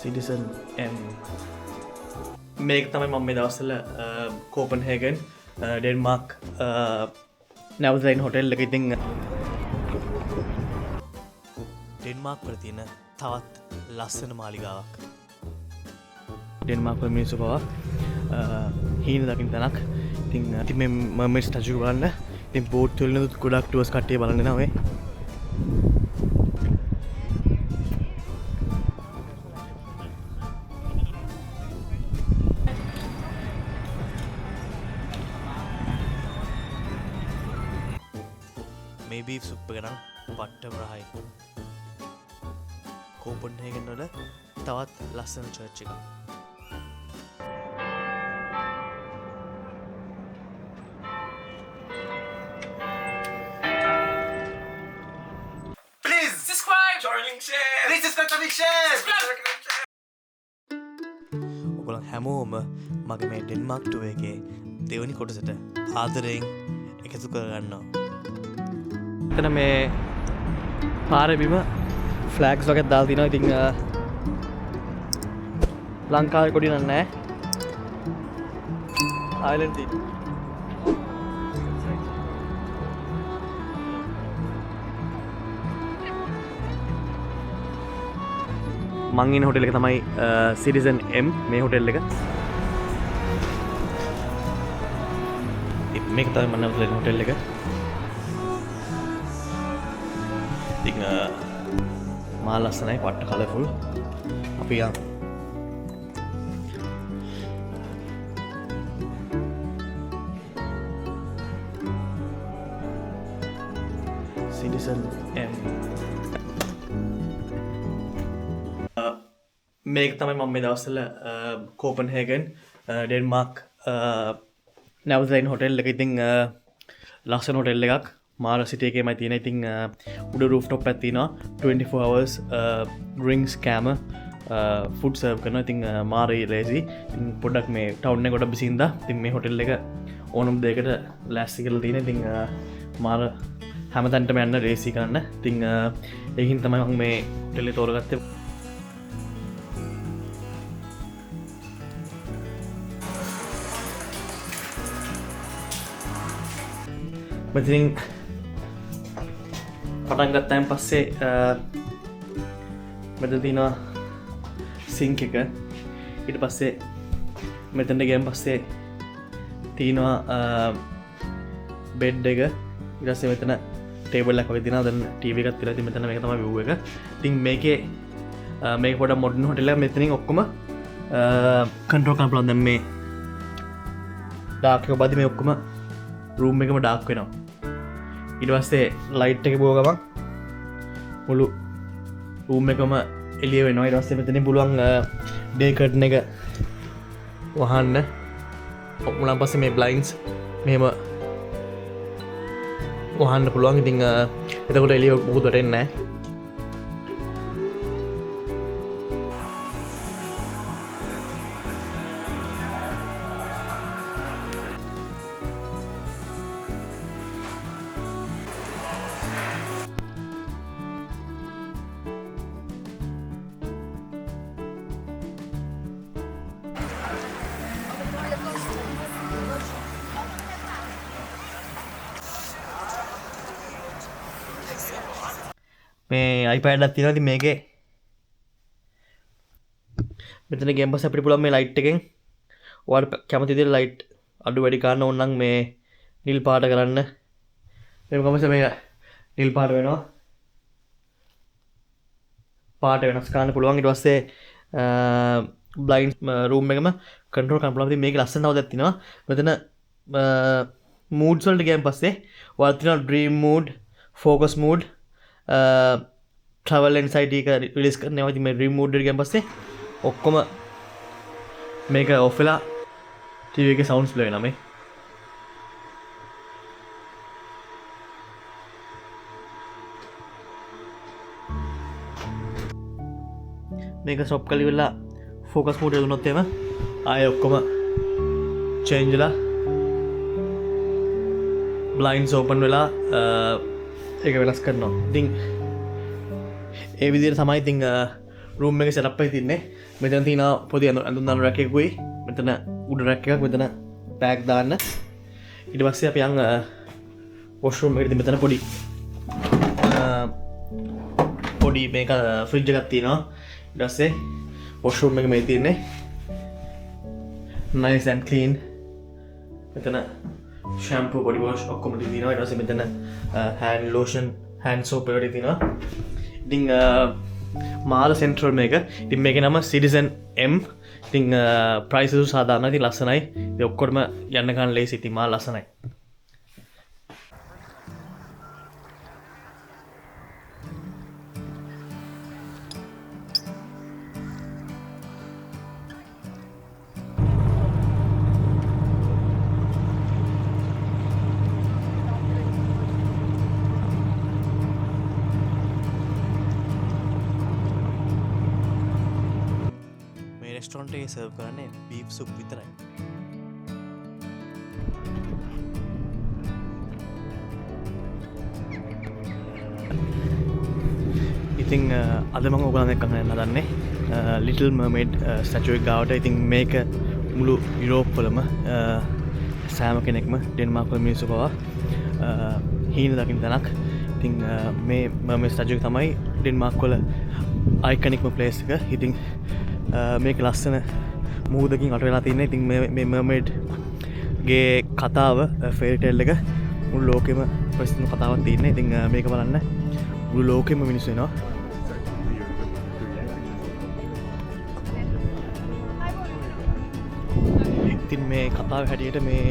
Citizen M මේක තමයි මම මේ දවස්වල කෝපන්හේගන් ඩෙන්මාර්ක් නැවතයින් හොටෙල් එක. ඉතින් ඩෙන්මාර්ක් වල තියෙන තවත් ලස්සන මාලිගාවක්. ඩෙන්මාර්ක් වල මිනිස්සු පවා හීන දකින්න තැනක්. ඉතින් මේ මර්මේඩ්ස් ටැචු බලන්න. ඉතින් බෝට් වලින් ගොඩක් ටුවර්ස් කට්ටිය බලන්න එනවා මේ. මේ බීෆ් සුප් එක නම් පට්ටම රහයි. කෝපන්හේගන් වල තවත් ලස්සන චර්ච් එකක්. Please subscribe. Please subscribe to the channel. ඔයගොල්ලෝ හැමෝම මගේ මේ ඩෙන්මාර්ක් ටුවර් එකේ දෙවෙනි කොටසට ආදරයෙන් එකතු කරගන්නවා. එතන මේ පාරේ බිම ෆ්ලෑග්ස් වගේ දාලා තිනවා. ඉතින් ලංකාවේ කොඩි නෑ. ආයිලන්ඩ් තියෙන. මං ඉන්න හොටෙල් එක තමයි Citizen M මේ හොටෙල් එක. මේක තමයි මම නැවතුනේ හොටෙල් එක. ඉතින් මා ලස්සනයි පට්ට කලර්ෆුල්. අපි යන් Citizen M මේක තමයි මම මේ දවස්වල කෝපන්හේගන් ඩෙන්මාර්ක් නැවතයින් හොටෙල් එක. ඉතින් ලස්සන හොටෙල් එකක්. මාර සිටි එකේමයි තියෙන. ඉතින් උඩ රූෆ්ටොප් එකක් තියෙනවා. 24 hours drinks scammer food serve කරනවා. ඉතින් මාර ලේසි. ඉතින් පොඩ්ඩක් මේ ටවුන් එක ගොඩක් බිසි හින්දා ඉතින් මේ හොටෙල් එක ඕනම දෙයකට ලෑස්ති කරලා තියෙන. ඉතින් මාර හැමතැනටම යන්න රේසි කරන්න. ඉතින් ඒකින් තමයි මම මේ හොටෙල් එක තෝරගත්තේ. මෙතින් පටන් ගත්තයින් පස්සේ මෙතන තියෙනවා සිංක් එක. ඊට පස්සේ මෙතනට ගියන් පස්සේ තියෙනවා බෙඩ් එක. ඊට පස්සේ මෙතන ටේබල් එකක් වගේ තියෙනවා. දැන් ටීවී එකක් තියලා ඉතින් මෙතන මේක තමයි view එක. ඉතින් මේකේ මේක පොඩ මොඩර්න් හොටෙල් එකක්. මෙතනින් ඔක්කොම කන්ට්‍රෝල් කරන්න පුළුවන්. දැන් මේ ඩාර්ක් එක බදි මේ ඔක්කොම රූම් එකම ඩාර්ක් වෙනවා. ඊට පස්සේ ලයිට් එක බෝ ගමන් මුළු රූම් එකම එළිය වෙනවා. ඊට පස්සේ මෙතනින් පුළුවන් ඩේ කර්ටන් එක වහන්න. උනාන් පස්සේ මේ බ්ලයින්ඩ්ස් මෙහෙම වහන්න පුළුවන්. ඉතින් එතකොට එළිය මොකුත් වැටෙන්නේ නැහැ. මේ iPad එකක් තියෙනවා. ඉතින් මේකේ මෙතන ගේම් පස්සේ අපිට පුළුවන් මේ ලයිට් එකෙන් ඔයාලට කැමති විදිහට ලයිට් අඩු වැඩි කරන්න ඕන නම් මේ නිල් පාට කරන්න. මේක කොහොමද මේක නිල් පාට වෙනවා. පාට වෙනස් කරන්න පුළුවන්. ඊට පස්සේ බ්ලයින්ඩ් රූම් එකම කන්ට්‍රෝල් කරන්න පුළුවන්. ඉතින් මේකේ ලස්සන තව දෙයක් තියෙනවා. මෙතන moods වලට ගියන් පස්සේ ඔයාලට තියෙනවා dream mood, focus mood, travel anxiety එක රිලීස් කරනවා. ඉතින් මේ dream mood එකට ගියන් පස්සේ ඔක්කොම මේක ඔෆ් වෙලා ටීවී එකේ සවුන්ඩ්ස් ප්ලේ වෙනවා මේ. මේක ස්ටොප් කරලා ඉවරලා ෆෝකස් මෝඩ් එක දුන්නොත් එහෙම ආයෙ ඔක්කොම චේන්ජ් වෙලා බ්ලයින්ඩ්ස් ඕපන් වෙලා ඒක වෙනස් කරනවා. ඉතින් ඒ විදිහට තමයි ඉතින් රූම් එක සෙටප් එකේ තින්නේ. මෙතන තියෙනවා පොඩි අඳුන් දාන රැක් එකකුයි. මෙතන උඩ රැක් එකක් මෙතන බෑග් දාන්න. ඊට පස්සේ අපි යන් වොෂ්රූම් එකට මෙතන පොඩි මේක ෆ්‍රිජ් එකක් තියෙනවා. ඊට පස්සේ වොෂ්රූම් එක මේ තියෙන්නේ. nice and clean. මෙතන shampoo body wash ඔක්කොම තියෙනවා. ඊට පස්සේ මෙතන hand lotion hand soap එකක් තියෙනවා. ඉතින් මාල සෙන්ට්‍රල් මේක. ඉතින් මේකේ නම Citizen M. ඉතින් ප්‍රයිස් එක සාධාරණයි. ඉතින් ලස්සනයි. ඉතින් ඔක්කොටම යන්න ගන්න ලේසි. ඉතින් මාල ලස්සනයි. රෙස්ටොරන්ට් එකේ සර්ව් කරන්නේ බීෆ් සුප් විතරයි. ඉතින් අද මම ඔයගලන්ට එක්ක යන්න හදන්නේ ලිටල් මර්මේඩ් ස්ටැචු එක ගාවට. ඉතින් මේක මුළු යුරෝප් වලම සෑම කෙනෙක්ම ඩෙන්මාර්ක් වල මිනිස්සු පවා හීන දකින්න තැනක්. ඉතින් මේ මර්මේඩ් ස්ටැචු එක තමයි ඩෙන්මාර්ක් වල අයිකනික්ම ප්ලේස් එක. ඉතින් මේක ලස්සන මුහුදකින් අට වෙලා තින්නේ. ඉතින් මේ මර්මේඩ් ගේ කතාව ෆේරි ටේල් එක මුළු ලෝකෙම ප්‍රසිද්ධ කතාවක් තියෙන්නේ. ඉතින් මේක බලන්න මුළු ලෝකෙම මිනිස්සු එනවා. ඉතින් මේ කතාව හැටියට මේ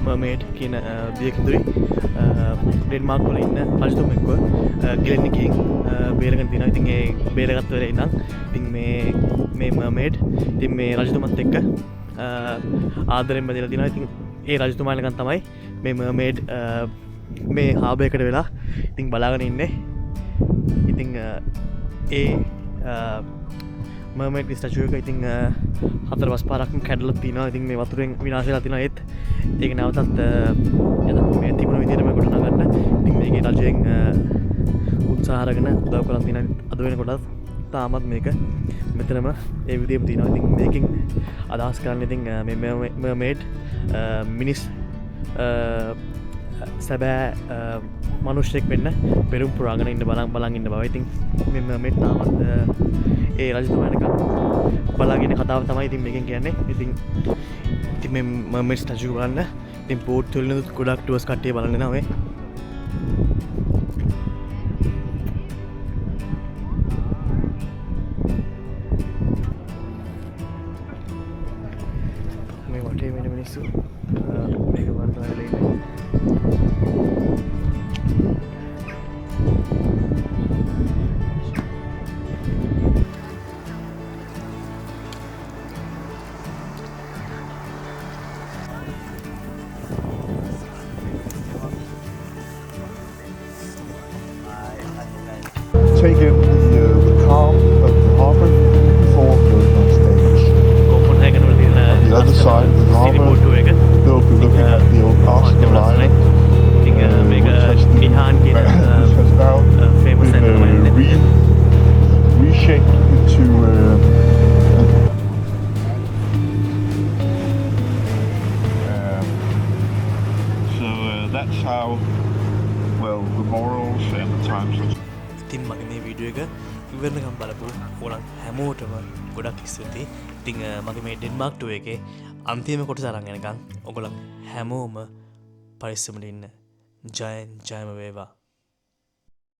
මර්මේඩ් කියන දියකිඳුරි ඩෙන්මාර්ක් වල ඉන්න රජතුමෙක්ව ගිලෙන්න ගිහින් බේරගෙන තියෙනවා. ඉතින් ඒ බේරගත්ත වෙලේ ඉඳන් ඉතින් මේ මර්මේඩ් ඉතින් මේ රජතුමත් එක්ක ආදරෙන් බැඳලා තියෙනවා. ඉතින් ඒ රජතුමා ළඟන් තමයි මේ මර්මේඩ් මේ හාබර් එකට වෙලා ඉතින් බලාගෙන ඉන්නේ. ඉතින් ඒ මර්මේඩ් ස්ටැචු එක ඉතින් 4-5 පාරක්ම කැඩලා තියෙනවා. ඉතින් මේ වතුරෙන් විනාශ වෙලා තියෙනවා. ඒත් ඒක නැවතත් මේ තිබුණ විදිහටම ගොඩනගන්න ඉතින් මේකේ රජයෙන් උත්සාහ අරගෙන උදව් කරන් තියෙනවා. අද වෙනකොටත් තාමත් මේක මෙතනම ඒ විදිහම තියෙනවා. ඉතින් මේකෙන් අදහස් කරන්නේ ඉතින් මේ මර්මේඩ් මිනිස් සැබෑ මනුෂ්‍යෙක් වෙන්න පෙරුම් පුරාගෙන ඉන්න බලන් ඉන්න බව. ඉතින් මේ මර්මේඩ් තාමත් ඒ රජතුමා එනකම් බලාගෙන කතාව තමයි ඉතින් මේකෙන් කියන්නේ. ඉතින් මේ මර්මේඩ් ස්ටැචු බලන්න ඉතින් බෝට් වලින් ගොඩක් ටුවර්ස් කට්ටිය බලන්න එනවා මේ. මේ වටේ වෙන මිනිස්සු මේක බලන්න ඉන්නේ. Take in the calm of the harbour before going on stage. On the other side of the harbour, they'll be looking at the old Arsenal Island, which has now been reshaped into that's how, well, the morals and the times of ඉතින් මගේ මේ video එක ඉවරනකම් බලපු ඕලන් හැමෝටම ගොඩක් ස්තුතියි. ඉතින් මගේ මේ ඩෙන්මාර්ක් ටුවර් එකේ අන්තිම කොටස අරන් යනකම් ඔයගොල්ලන් හැමෝම පරිස්සමට ඉන්න. ජයම වේවා.